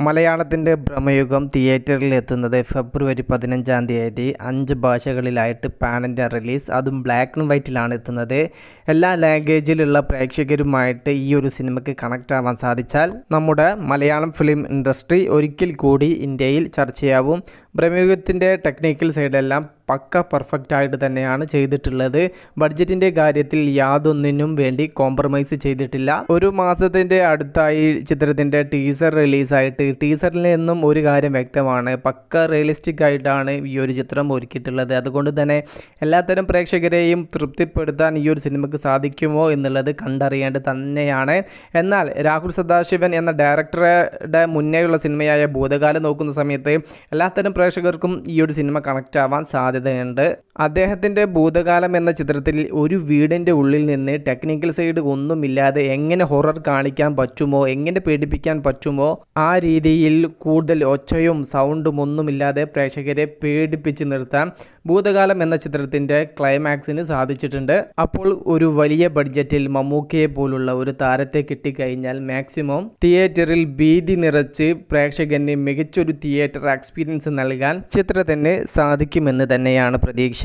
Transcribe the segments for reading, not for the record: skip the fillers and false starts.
മലയാളത്തിൻ്റെ ഭ്രമയുഗം തിയേറ്ററിൽ എത്തുന്നത് ഫെബ്രുവരി 15-ാം തീയതി 5 ഭാഷകളിലായിട്ട് പാൻ ഇന്ത്യ റിലീസ്, അതും ബ്ലാക്ക് ആൻഡ് വൈറ്റിലാണ് എത്തുന്നത്. എല്ലാ ലാംഗ്വേജിലുള്ള പ്രേക്ഷകരുമായിട്ട് ഈ ഒരു സിനിമയ്ക്ക് കണക്റ്റ് ആവാൻ സാധിച്ചാൽ നമ്മുടെ മലയാളം ഫിലിം ഇൻഡസ്ട്രി ഒരിക്കൽ കൂടി ഇന്ത്യയിൽ ചർച്ചയാവും. ഭ്രമയുഗത്തിൻ്റെ ടെക്നിക്കൽ സൈഡെല്ലാം പക്ക പെർഫെക്റ്റ് ആയിട്ട് തന്നെയാണ് ചെയ്തിട്ടുള്ളത്. ബഡ്ജറ്റിൻ്റെ കാര്യത്തിൽ യാതൊന്നിനും വേണ്ടി കോംപ്രമൈസ് ചെയ്തിട്ടില്ല. ഒരു മാസത്തിൻ്റെ അടുത്തായി ചിത്രത്തിൻ്റെ ടീസർ റിലീസായിട്ട് ടീസറിൽ നിന്നും ഒരു കാര്യം വ്യക്തമാണ്, പക്ക റിയലിസ്റ്റിക് ആയിട്ടാണ് ഈ ഒരു ചിത്രം ഒരുക്കിയിട്ടുള്ളത്. അതുകൊണ്ട് തന്നെ എല്ലാത്തരം പ്രേക്ഷകരെയും തൃപ്തിപ്പെടുത്താൻ ഈ ഒരു സിനിമയ്ക്ക് സാധിക്കുമോ എന്നുള്ളത് കണ്ടറിയേണ്ടത് തന്നെയാണ്. എന്നാൽ രാഹുൽ സദാശിവൻ എന്ന ഡയറക്ടറുടെ മുന്നേയുള്ള സിനിമയായ ഭൂതകാലം നോക്കുന്ന സമയത്ത് എല്ലാത്തരം പ്രേക്ഷകർക്കും ഈ ഒരു സിനിമ കണക്റ്റ് ആവാൻ സാധ്യതയുണ്ട്. അദ്ദേഹത്തിൻ്റെ ഭൂതകാലം എന്ന ചിത്രത്തിൽ ഒരു വീടിൻ്റെ ഉള്ളിൽ നിന്ന് ടെക്നിക്കൽ സൈഡ് ഒന്നുമില്ലാതെ എങ്ങനെ ഹൊറർ കാണിക്കാൻ പറ്റുമോ, എങ്ങനെ പേടിപ്പിക്കാൻ പറ്റുമോ ആ രീതിയിൽ കൂടുതൽ ഒച്ചയും സൗണ്ടും ഒന്നുമില്ലാതെ പ്രേക്ഷകരെ പേടിപ്പിച്ച് നിർത്താൻ ഭൂതകാലം എന്ന ചിത്രത്തിൻ്റെ ക്ലൈമാക്സിന് സാധിച്ചിട്ടുണ്ട്. അപ്പോൾ ഒരു വലിയ ബഡ്ജറ്റിൽ മമ്മൂക്കയെ പോലുള്ള ഒരു താരത്തെ കിട്ടിക്കഴിഞ്ഞാൽ മാക്സിമം തിയേറ്ററിൽ ഭീതി നിറച്ച് പ്രേക്ഷകന് മികച്ചൊരു തിയേറ്റർ എക്സ്പീരിയൻസ് നൽകാൻ ചിത്രത്തിന് സാധിക്കുമെന്ന് തന്നെയാണ് പ്രതീക്ഷ.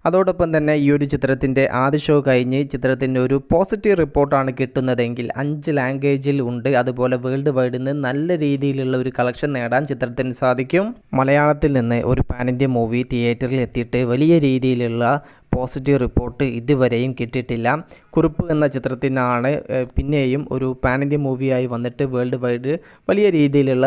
അതോടൊപ്പം തന്നെ ഈ ഒരു ചിത്രത്തിൻ്റെ ആദ്യ ഷോ കഴിഞ്ഞ് ചിത്രത്തിൻ്റെ ഒരു പോസിറ്റീവ് റിപ്പോർട്ടാണ് കിട്ടുന്നതെങ്കിൽ 5 ലാംഗ്വേജിൽ ഉണ്ട്. അതുപോലെ വേൾഡ് വൈഡിൽ നിന്ന് നല്ല രീതിയിലുള്ള ഒരു കളക്ഷൻ നേടാൻ ചിത്രത്തിന് സാധിക്കും. മലയാളത്തിൽ നിന്ന് ഒരു പാൻ ഇന്ത്യ മൂവി തിയേറ്ററിൽ എത്തിയിട്ട് വലിയ രീതിയിലുള്ള പോസിറ്റീവ് റിപ്പോർട്ട് ഇതുവരെയും കിട്ടിയിട്ടില്ല. കുറുപ്പ് എന്ന ചിത്രത്തിനാണ് പിന്നെയും ഒരു പാൻ ഇന്ത്യ മൂവിയായി വന്നിട്ട് വേൾഡ് വൈഡ് വലിയ രീതിയിലുള്ള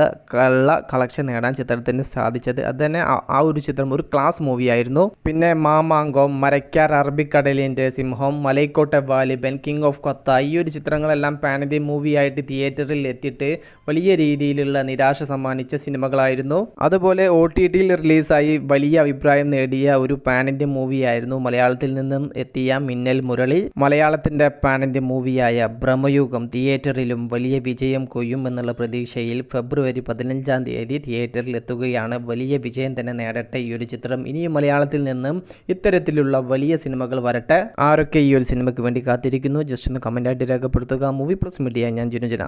കളക്ഷൻ നേടാൻ ചിത്രത്തിന് സാധിച്ചത്. അത് തന്നെ ആ ഒരു ചിത്രം ഒരു ക്ലാസ് മൂവിയായിരുന്നു. പിന്നെ മാമാങ്കം, മരക്കാർ, അറബിക്കടലിൻ്റെ സിംഹം, മലൈക്കോട്ടെ വാലിബൻ, കിങ് ഓഫ് കൊത്ത, ഈ ഒരു ചിത്രങ്ങളെല്ലാം പാൻ ഇന്ത്യ മൂവിയായിട്ട് തിയേറ്ററിൽ എത്തിയിട്ട് വലിയ രീതിയിലുള്ള നിരാശ സമ്മാനിച്ച സിനിമകളായിരുന്നു. അതുപോലെ OTTയിൽ റിലീസായി വലിയ അഭിപ്രായം നേടിയ ഒരു പാൻ ഇന്ത്യ മൂവിയായിരുന്നു മലയാളത്തിൽ നിന്നും എത്തിയ മിന്നൽ മുരളി. മലയാളത്തിൻ്റെ പാൻ ഇന്ത്യ മൂവിയായ ഭ്രമയുഗം തിയേറ്ററിലും വലിയ വിജയം കൊയ്യും എന്നുള്ള പ്രതീക്ഷയിൽ ഫെബ്രുവരി 15-ാം തീയതി തിയേറ്ററിൽ എത്തുകയാണ്. വലിയ വിജയം തന്നെ നേടട്ടെ ഈ ഒരു ചിത്രം. ഇനിയും മലയാളത്തിൽ നിന്നും ഇത്തരത്തിലുള്ള വലിയ സിനിമകൾ വരട്ടെ. ആരൊക്കെ ഈ ഒരു സിനിമയ്ക്ക് വേണ്ടി കാത്തിരിക്കുന്നു ജസ്റ്റ് ഒന്ന് കമൻ്റായിട്ട് രേഖപ്പെടുത്തുക. മൂവി പ്ലസ് മീഡിയ, ഞാൻ ജിനുജന.